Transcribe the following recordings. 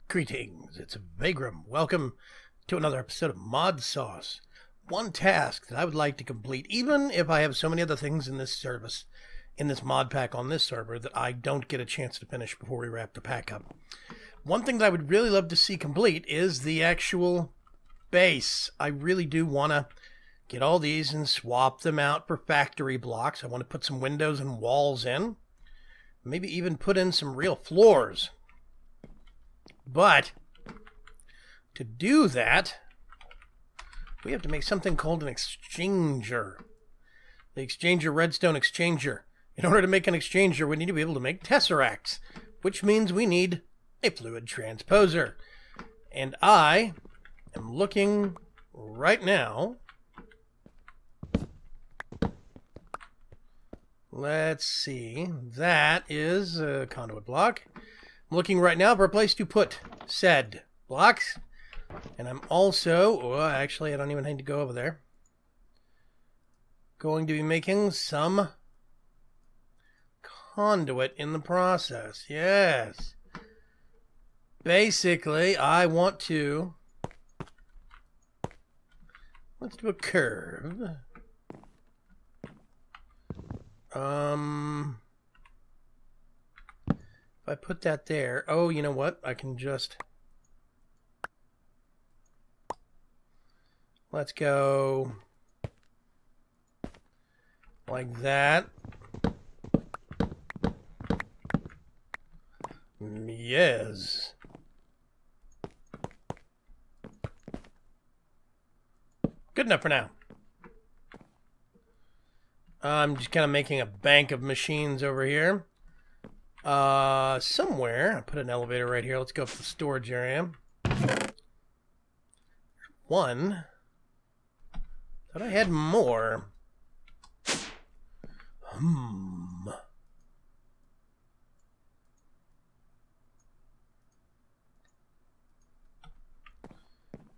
Greetings, it's Vaygrim. Welcome to another episode of ModSauce. One task that I would like to complete, even if I have so many other things in this service, in this mod pack on this server, that I don't get a chance to finish before we wrap the pack up. One thing that I would really love to see complete is the actual base. I really do want to get all these and swap them out for factory blocks. I want to put some windows and walls in. Maybe even put in some real floors. But to do that, we have to make something called an exchanger. The exchanger, redstone exchanger. In order to make an exchanger, we need to be able to make tesseracts, which means we need a fluid transposer. And I am looking right now. Let's see. That is a conduit block. I'm looking right now for a place to put said blocks. And I'm also, actually I don't even need to go over there, going to be making some conduit in the process. Yes. Basically, I want to, let's do a curve. If I put that there, oh, you know what? I can just, let's go like that. Yes. Good enough for now. I'm just kind of making a bank of machines over here. Somewhere, I put an elevator right here. Let's go up to the storage area. One. Thought I had more.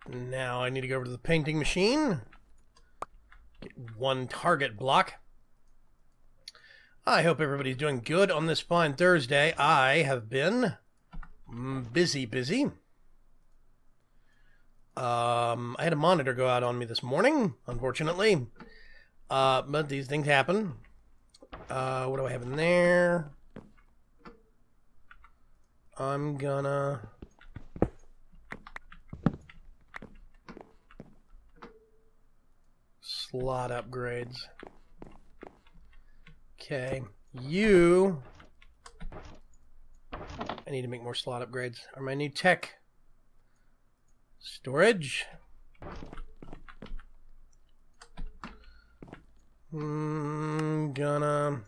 Now I need to go over to the painting machine. Get one target block. I hope everybody's doing good on this fine Thursday. I have been busy. I had a monitor go out on me this morning, unfortunately. But these things happen. What do I have in there? I'm gonna slot upgrades. Okay, you. I need to make more slot upgrades. Are my new tech storage? Gonna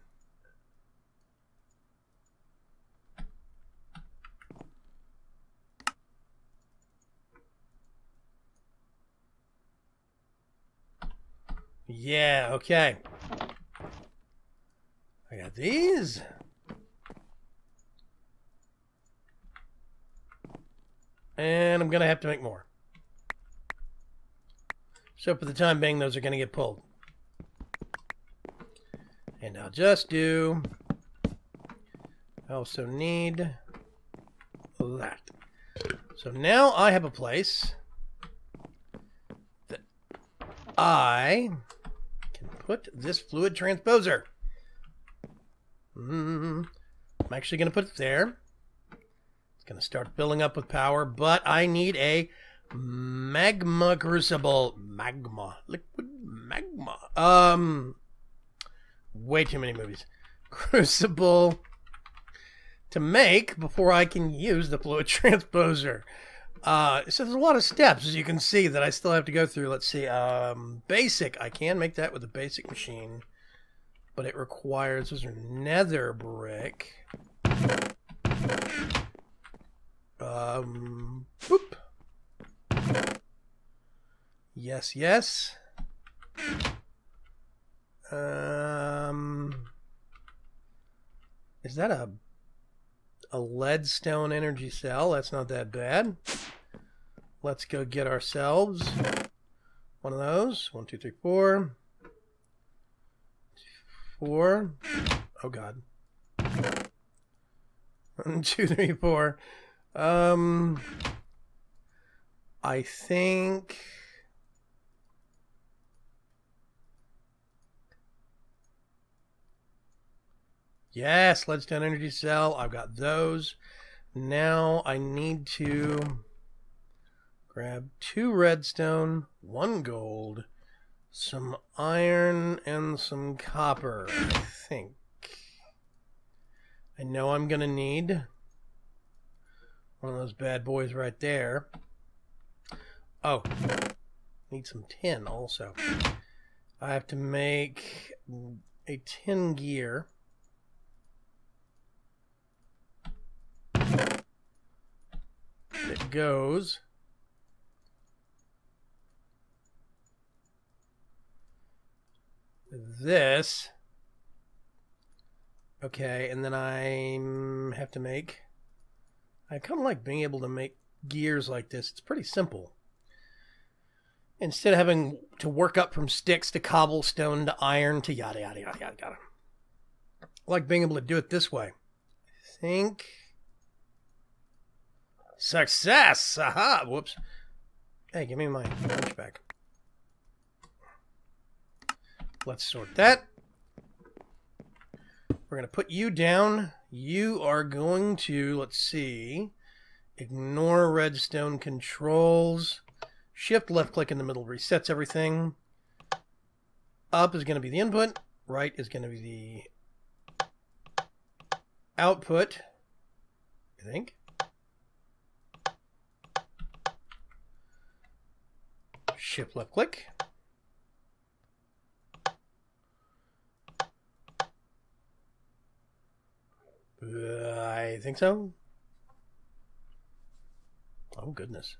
yeah, okay. I got these. And I'm going to have to make more. So for the time being, those are going to get pulled. And I'll just do... I also need that. So now I have a place that I can put this fluid transposer. I'm actually going to put it there. It's going to start filling up with power, but I need a magma crucible. Liquid magma. Way too many movies. Crucible to make before I can use the fluid transposer. So there's a lot of steps, as you can see, that I still have to go through. Let's see. Basic. I can make that with a basic machine. But it requires, those are nether brick. Boop. Yes. Is that a leadstone energy cell? That's not that bad. Let's go get ourselves one of those. 1, 2, 3, 4. 4. Oh God. 1, 2, 3, 4. I think... Yes, Leadstone Energy Cell. I've got those. Now I need to grab 2 redstone, 1 gold, some iron, and some copper, I think. I know I'm going to need one of those bad boys right there. Oh, need some tin also. I have to make a tin gear. It goes this. Okay, and then I have to make... I kind of like being able to make gears like this. It's pretty simple. Instead of having to work up from sticks to cobblestone to iron to yada yada yada yada yada. I like being able to do it this way. I think... Success! Aha! Whoops. Hey, give me my punch back. Let's sort that. We're going to put you down. You are going to, let's see, ignore redstone controls. Shift left click in the middle resets everything. Up is going to be the input. Right is going to be the output, I think. Shift left click. I think so. Oh, goodness.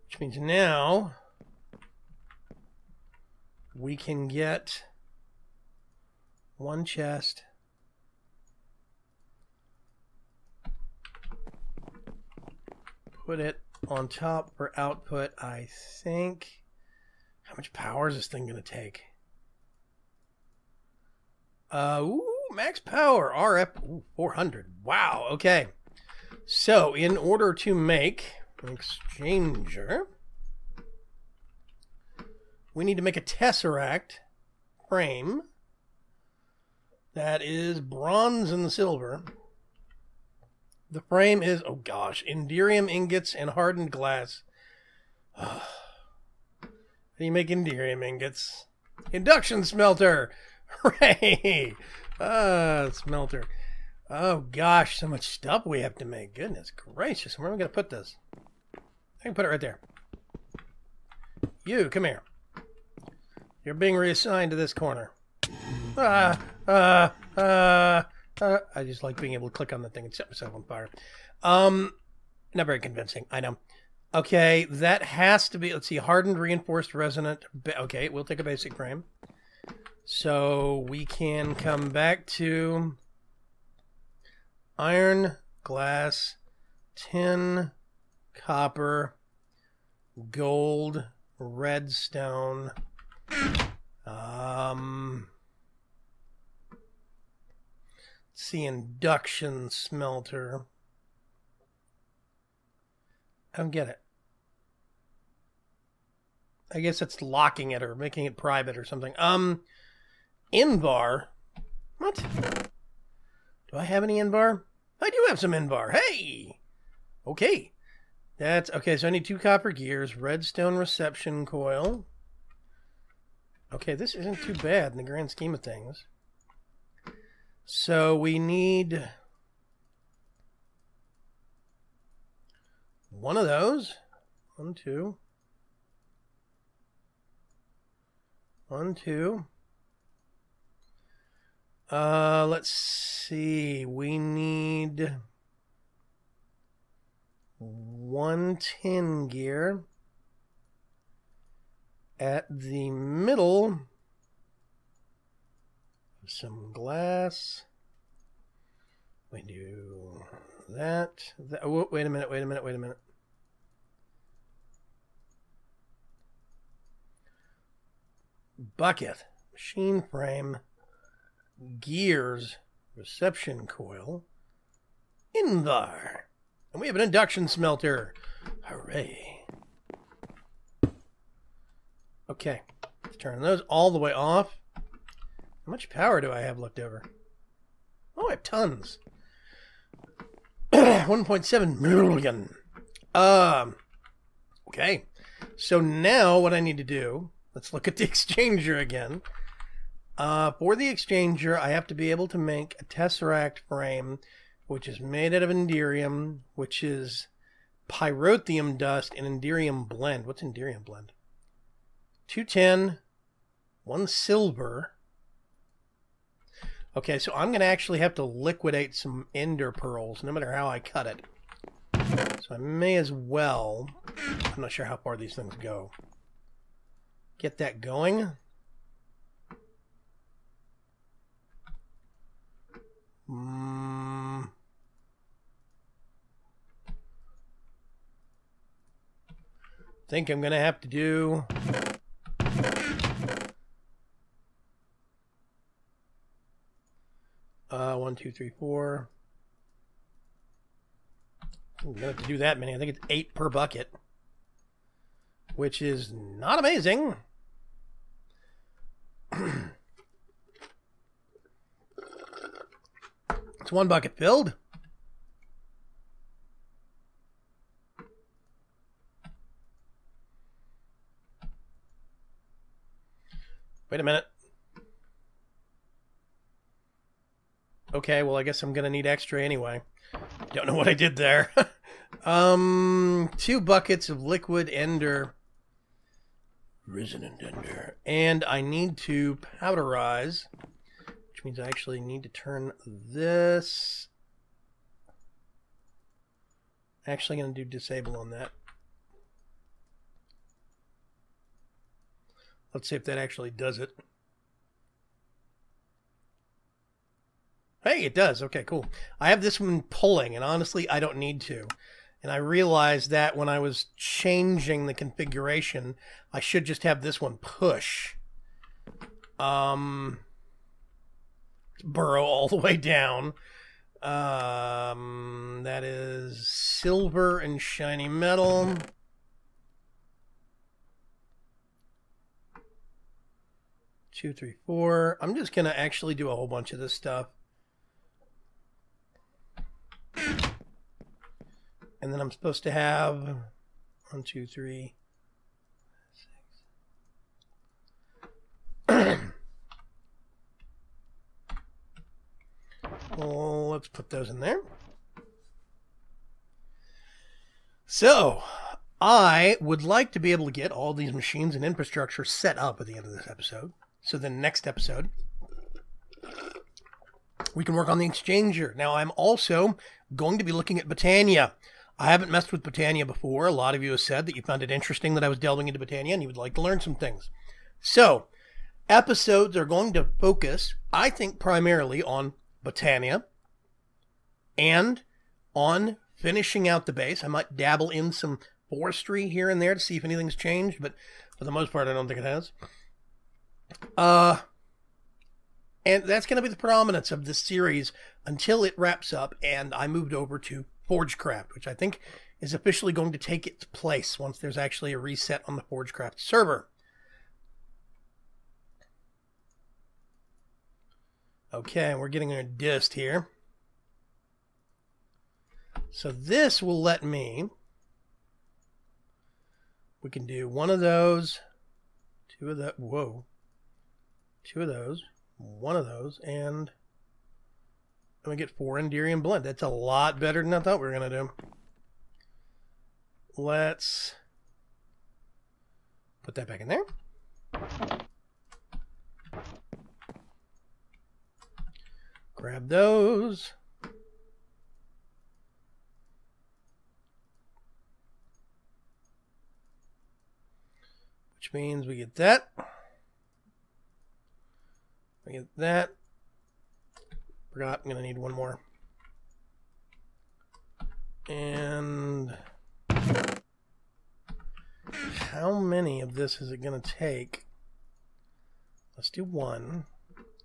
Which means now we can get 1 chest. Put it on top for output, I think. How much power is this thing going to take? Ooh, max power, RF, 400. Wow, okay. So, in order to make an exchanger, we need to make a tesseract frame that is bronze and silver. The frame is, oh gosh, Enderium ingots and hardened glass. How do you make Enderium ingots? Induction smelter! Hooray! Smelter. Oh gosh, so much stuff we have to make. Goodness gracious, where am I going to put this? I can put it right there. You, come here. You're being reassigned to this corner. I just like being able to click on the thing and set myself on fire. Not very convincing, I know. Okay, that has to be, let's see, hardened, reinforced, resonant. Okay, we'll take a basic frame. So we can come back to iron, glass, tin, copper, gold, redstone. Let's see, induction smelter. I don't get it. I guess it's locking it or making it private or something. Invar. What? Do I have any Invar? I do have some Invar. Hey! Okay. That's okay, so I need 2 copper gears, redstone reception coil. Okay, this isn't too bad in the grand scheme of things. So we need 1 of those. 1, 2. 1, 2. Let's see. We need 1 tin gear at the middle. Some glass. We do that. Oh, wait a minute. Bucket, machine frame, gears. reception coil, Invar. And we have an induction smelter. Hooray. Okay, let's turn those all the way off. How much power do I have left over? Oh, I have tons. 1.7 million. Okay, so now what I need to do, let's look at the exchanger again. For the exchanger, I have to be able to make a tesseract frame, which is made out of Enderium, which is pyrotheum dust and Enderium blend. What's Enderium blend? 210, 1 silver. Okay, so I'm going to actually have to liquidate some ender pearls, no matter how I cut it. So I may as well, I'm not sure how far these things go, get that going. Think I'm going to have to do 1, 2, 3, 4. I'm going to have to do that many. I think it's 8 per bucket, which is not amazing. It's 1 bucket filled. Wait a minute. Okay, well, I guess I'm going to need extra anyway. Don't know what I did there. 2 buckets of liquid ender. Resonant ender. And I need to powderize, which means I actually need to turn this. Actually going to do disable on that. Let's see if that actually does it. Hey, it does. Okay, cool. I have this one pulling, and honestly, I don't need to. And I realized that when I was changing the configuration, I should just have this one push. Burrow all the way down. That is silver and shiny metal. Two, 3, 4. I'm just going to actually do a whole bunch of this stuff. And then I'm supposed to have 1, 2, 3, 6. Well, let's put those in there. So, I would like to be able to get all these machines and infrastructure set up at the end of this episode. So the next episode, we can work on the exchanger. Now, I'm also going to be looking at Botania. I haven't messed with Botania before. A lot of you have said that you found it interesting that I was delving into Botania and you would like to learn some things. So, episodes are going to focus, I think, primarily on Botania and on finishing out the base. I might dabble in some forestry here and there to see if anything's changed, but for the most part, I don't think it has. And that's going to be the predominance of this series until it wraps up and I moved over to Forgecraft, which I think is officially going to take its place once there's actually a reset on the Forgecraft server. Okay, we're getting a dist here. So this will let me, we can do 1 of those, 2 of that, whoa, 2 of those, 1 of those, and we get 4 Enderium blend. That's a lot better than I thought we were going to do. Let's put that back in there. Grab those. Which means we get that. We get that. Forgot, I'm going to need 1 more. And how many of this is it going to take? Let's do 1.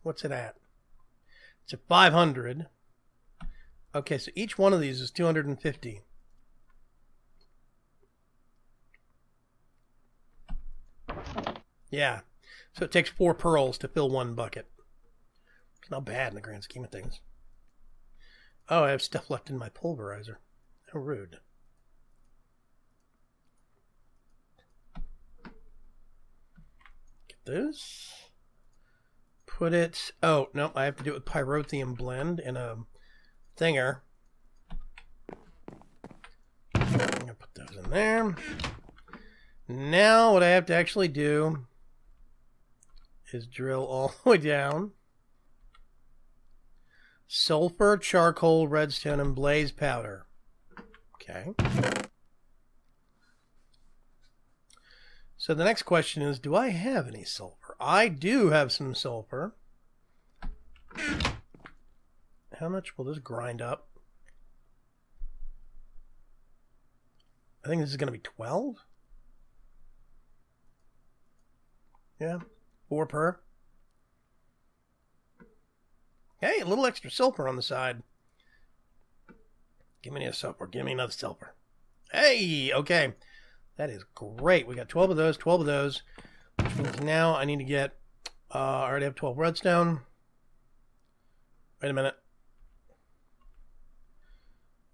What's it at? It's at 500. Okay, so each one of these is 250. Yeah, so it takes 4 pearls to fill 1 bucket. It's not bad in the grand scheme of things. Oh, I have stuff left in my pulverizer. How rude. Get this. Put it... Oh, no, I have to do it with pyrotheum blend in a thinger. I'm going to put those in there. Now what I have to actually do is drill all the way down. Sulfur, charcoal, redstone, and blaze powder. Okay. So the next question is, do I have any sulfur? I do have some sulfur. How much will this grind up? I think this is going to be 12. Yeah, 4 per. Hey, a little extra sulfur on the side. Give me a sulfur. Give me another sulfur. Hey, okay. That is great. We got 12 of those, 12 of those. Which means now I need to get... I already have 12 redstone. Wait a minute.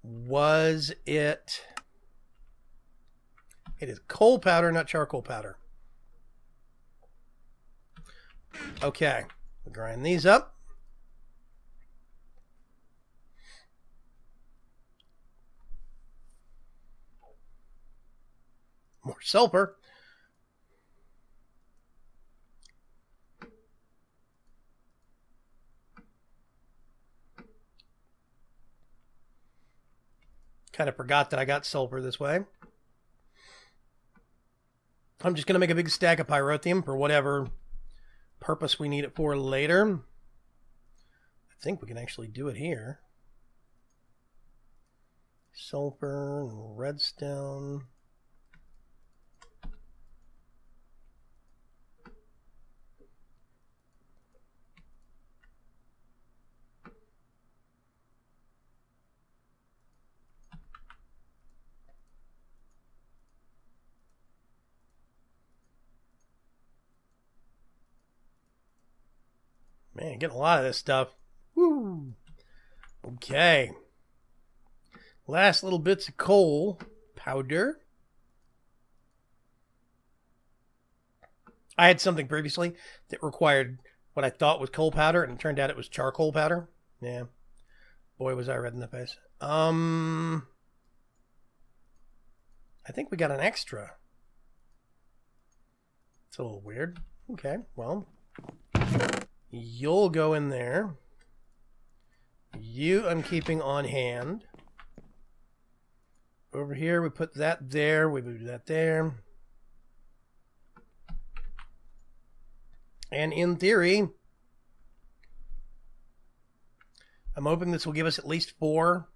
Was it... It is coal powder, not charcoal powder. Okay. We'll grind these up. More sulfur. Kind of forgot that I got sulfur this way. I'm just going to make a big stack of pyrotheum for whatever purpose we need it for later. I think we can actually do it here. Sulfur and redstone. Man, getting a lot of this stuff. Woo! Okay. Last little bits of coal powder. I had something previously that required what I thought was coal powder, and it turned out it was charcoal powder. Yeah. Boy, was I red in the face. I think we got an extra. It's a little weird. Okay, well... You'll go in there. You I'm keeping on hand. Over here, we put that there. We move that there. And in theory, I'm hoping this will give us at least 4.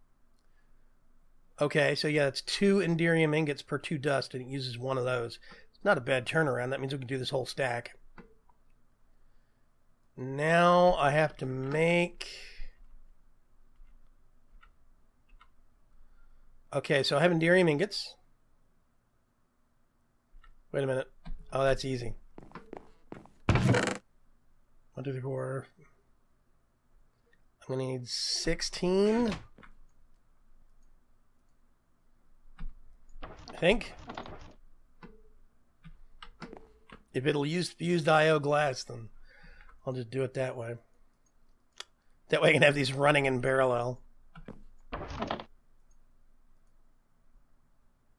Okay, so yeah, it's 2 Enderium ingots per 2 dust, and it uses 1 of those. It's not a bad turnaround. That means we can do this whole stack. Now I have to make... Okay, so I have Enderium ingots. Wait a minute. Oh, that's easy. 1, 2, 3, 4. I'm going to need 16. I think. If it'll use fused IO glass, then... I'll just do it that way. That way I can have these running in parallel.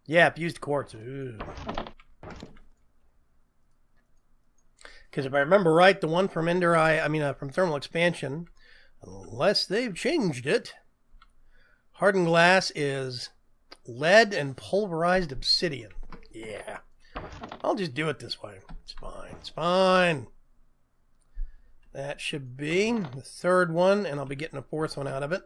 Yeah, fused quartz. Because if I remember right, the one from from Thermal Expansion, unless they've changed it, hardened glass is lead and pulverized obsidian. Yeah. I'll just do it this way. It's fine. It's fine. That should be the 3rd one, and I'll be getting a 4th one out of it.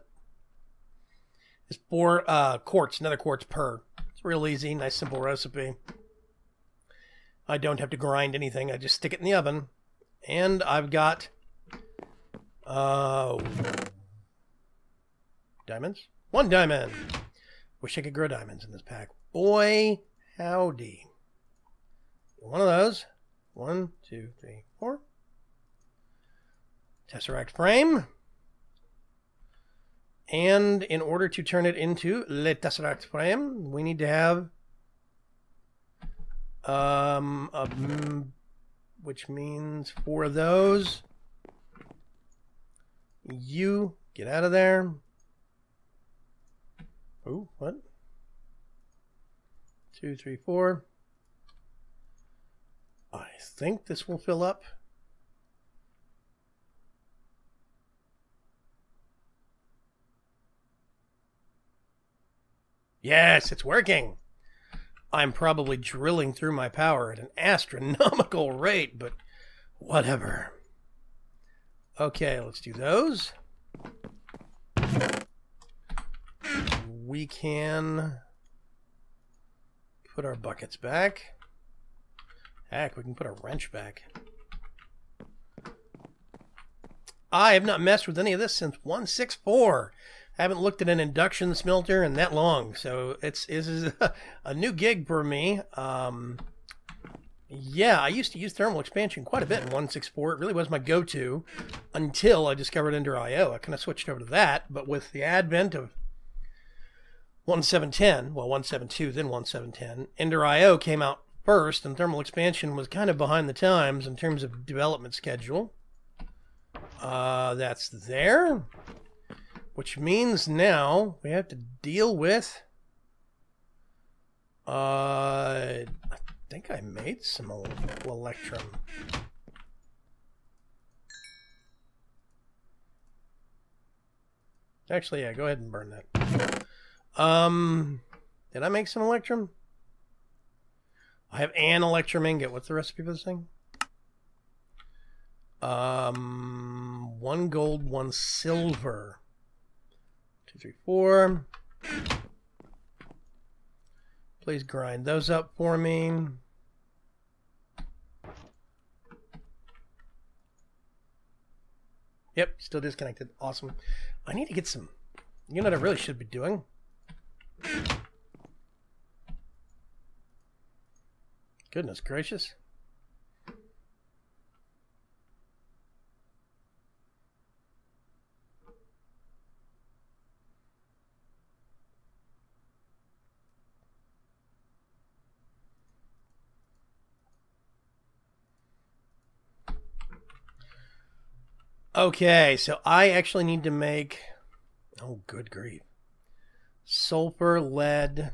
It's 4 quartz, another quartz per. It's real easy, nice simple recipe. I don't have to grind anything, I just stick it in the oven. And I've got Diamonds? 1 diamond. Wish I could grow diamonds in this pack. Boy, howdy. One of those. 1, 2, 3, 4. Tesseract frame. And in order to turn it into Le Tesseract frame, we need to have which means 4 of those. You get out of there. Oh, what? 2, 3, 4. I think this will fill up. Yes, it's working. I'm probably drilling through my power at an astronomical rate, but whatever. Okay, let's do those. We can put our buckets back. Heck, we can put our wrench back. I have not messed with any of this since 1.6.4. I haven't looked at an induction smelter in that long, so this is a new gig for me. Yeah, I used to use thermal expansion quite a bit in 1.6.4. It really was my go-to until I discovered Ender IO. I kind of switched over to that, but with the advent of 1.7.10, well, 1.7.2, then 1.7.10, Ender IO came out first, and thermal expansion was kind of behind the times in terms of development schedule. That's there. Which means now we have to deal with... I think I made some electrum. Actually, yeah, go ahead and burn that. Did I make some electrum? I have an electrum ingot. What's the recipe for this thing? 1 gold, 1 silver. 2, 3, 4. Please grind those up for me. Yep, still disconnected. Awesome. I need to get some... You know what I really should be doing? Goodness gracious. Okay, so I actually need to make... Oh, good grief. Sulfur, lead.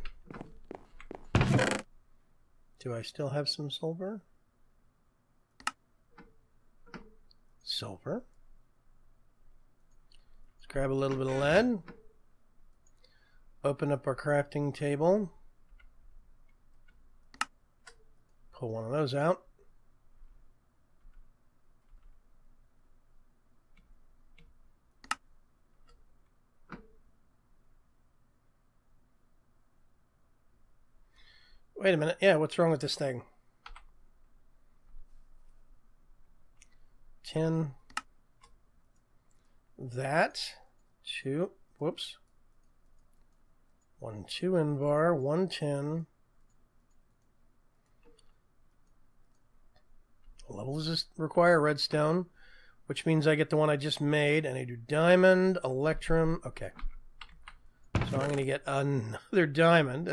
Do I still have some sulfur? Sulfur. Let's grab a little bit of lead. Open up our crafting table. Pull one of those out. Wait a minute. Yeah, what's wrong with this thing? 10. That. 2. Whoops. 1, 2 Invar. 1, 10. What level does this require? Redstone. Which means I get the one I just made. And I do diamond, electrum. Okay. So I'm going to get another diamond.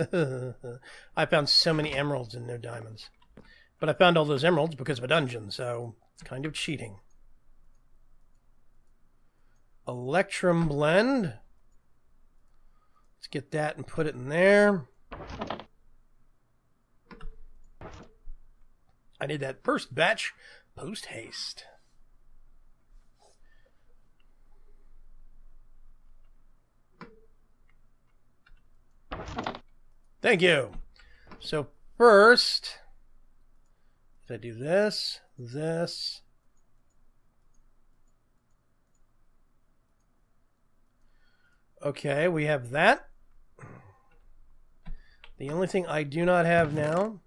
I found so many emeralds and no diamonds. But I found all those emeralds because of a dungeon, so it's kind of cheating. Electrum blend. Let's get that and put it in there. I did that first batch post haste. Thank you. So first, if I do this, this. Okay, we have that. The only thing I do not have now,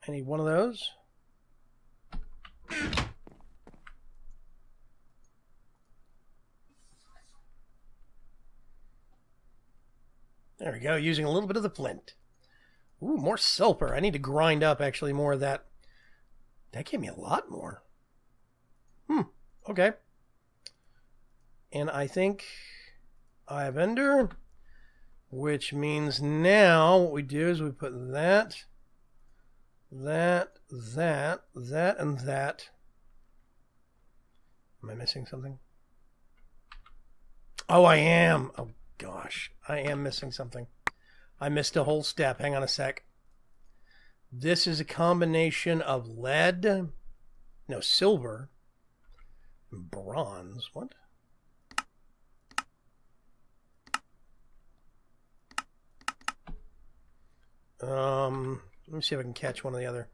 I need one of those. There we go, using a little bit of the flint. Ooh, more sulfur. I need to grind up actually more of that. That gave me a lot more. Okay. And I think I have ender, which means now what we do is we put that, and that. Am I missing something? Oh, I am. Oh, gosh. I am missing something. I missed a whole step. Hang on a sec. This is a combination of lead, no, silver, and bronze. What? Let me see if I can catch one or the other.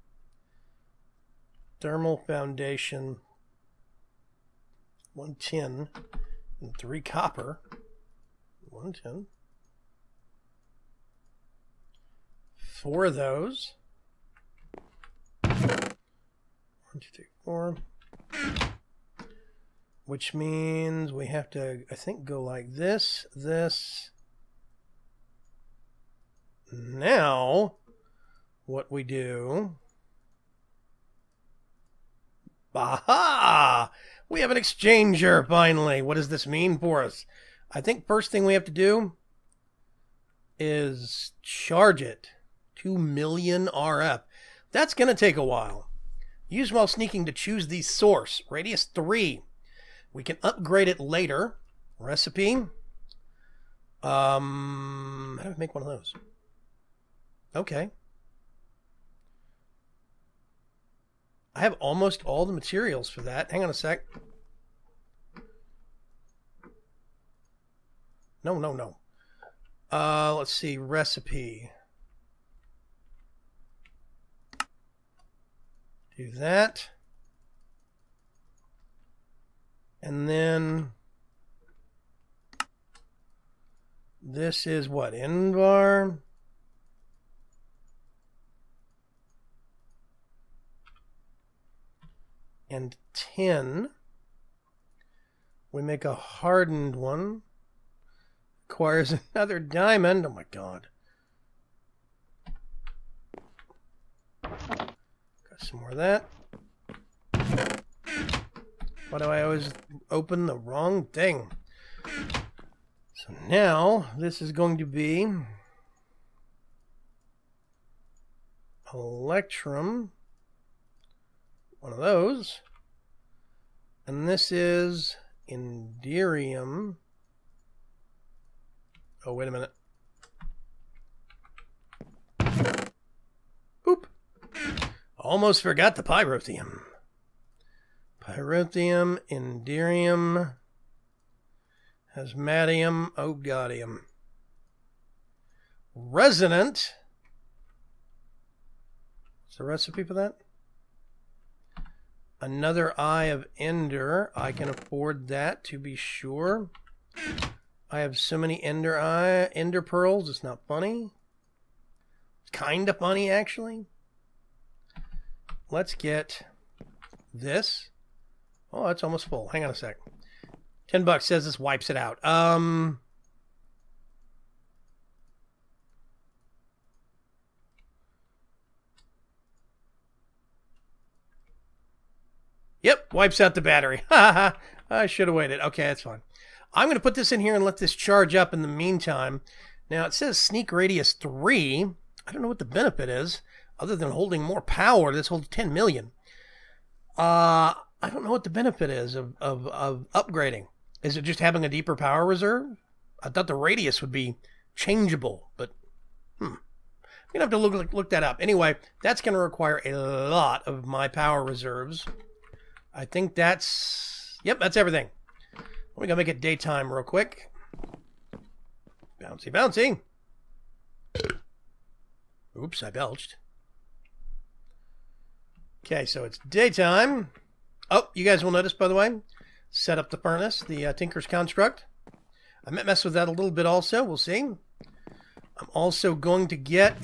Thermal foundation, 1 tin, and 3 copper. 1 tin. 4 of those. 1, 2, 3, 4. Which means we have to, I think, go like this, this. Now, what we do... Aha! We have an exchanger, finally. What does this mean for us? I think first thing we have to do is charge it. 2 million RF. That's going to take a while. Use while sneaking to choose the source. Radius 3. We can upgrade it later. Recipe. How do we make one of those? Okay. I have almost all the materials for that. Hang on a sec. No. Let's see. Recipe. Do that. And then this is what? Invar. And 10. We make a hardened one. Requires another diamond. Oh my god. Got some more of that. Why do I always open the wrong thing? So now this is going to be Electrum. One of those. And this is Inderium. Oh, wait a minute. Boop. Almost forgot the pyrotheum. Pyrotheum, Inderium, Hasmatium, Ogodium. Resonant. What's the recipe for that? Another Eye of Ender. I can afford that, to be sure. I have so many Ender pearls. It's not funny. It's kind of funny, actually. Let's get this. Oh, it's almost full. Hang on a sec. $10 says this wipes it out. Yep, wipes out the battery. I should have waited. Okay, that's fine. I'm going to put this in here and let this charge up in the meantime. Now, it says sneak radius 3. I don't know what the benefit is, other than holding more power. This holds 10 million. I don't know what the benefit is of upgrading. Is it just having a deeper power reserve? I thought the radius would be changeable, but I'm going to have to look that up. Anyway, that's going to require a lot of my power reserves. I think that's... Yep, that's everything. We're going to make it daytime real quick. Bouncy, bouncy. Oops, I belched. Okay, so it's daytime. Oh, you guys will notice, by the way, set up the furnace, the Tinker's Construct. I might mess with that a little bit also. We'll see. I'm also going to get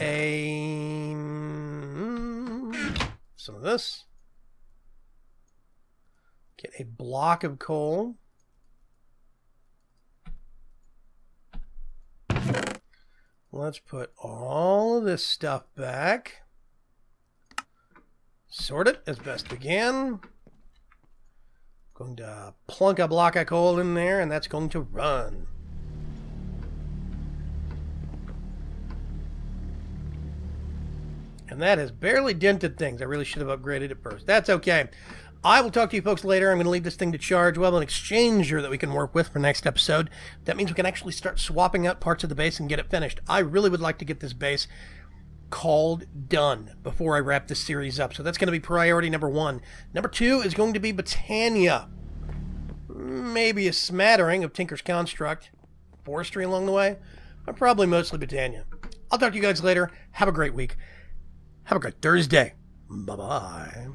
some of this. Get a block of coal. let's put all of this stuff back. Sort it as best we can. Going to plunk a block of coal in there, and that's going to run. And that has barely dented things. I really should have upgraded it first. That's okay. I will talk to you folks later. I'm going to leave this thing to charge. We'll have an exchanger that we can work with for next episode. That means we can actually start swapping out parts of the base and get it finished. I really would like to get this base called done before I wrap this series up. So that's going to be priority number 1. Number 2 is going to be Botania. Maybe a smattering of Tinker's Construct. Forestry along the way. But probably mostly Botania. I'll talk to you guys later. Have a great week. Have a great Thursday. Bye-bye.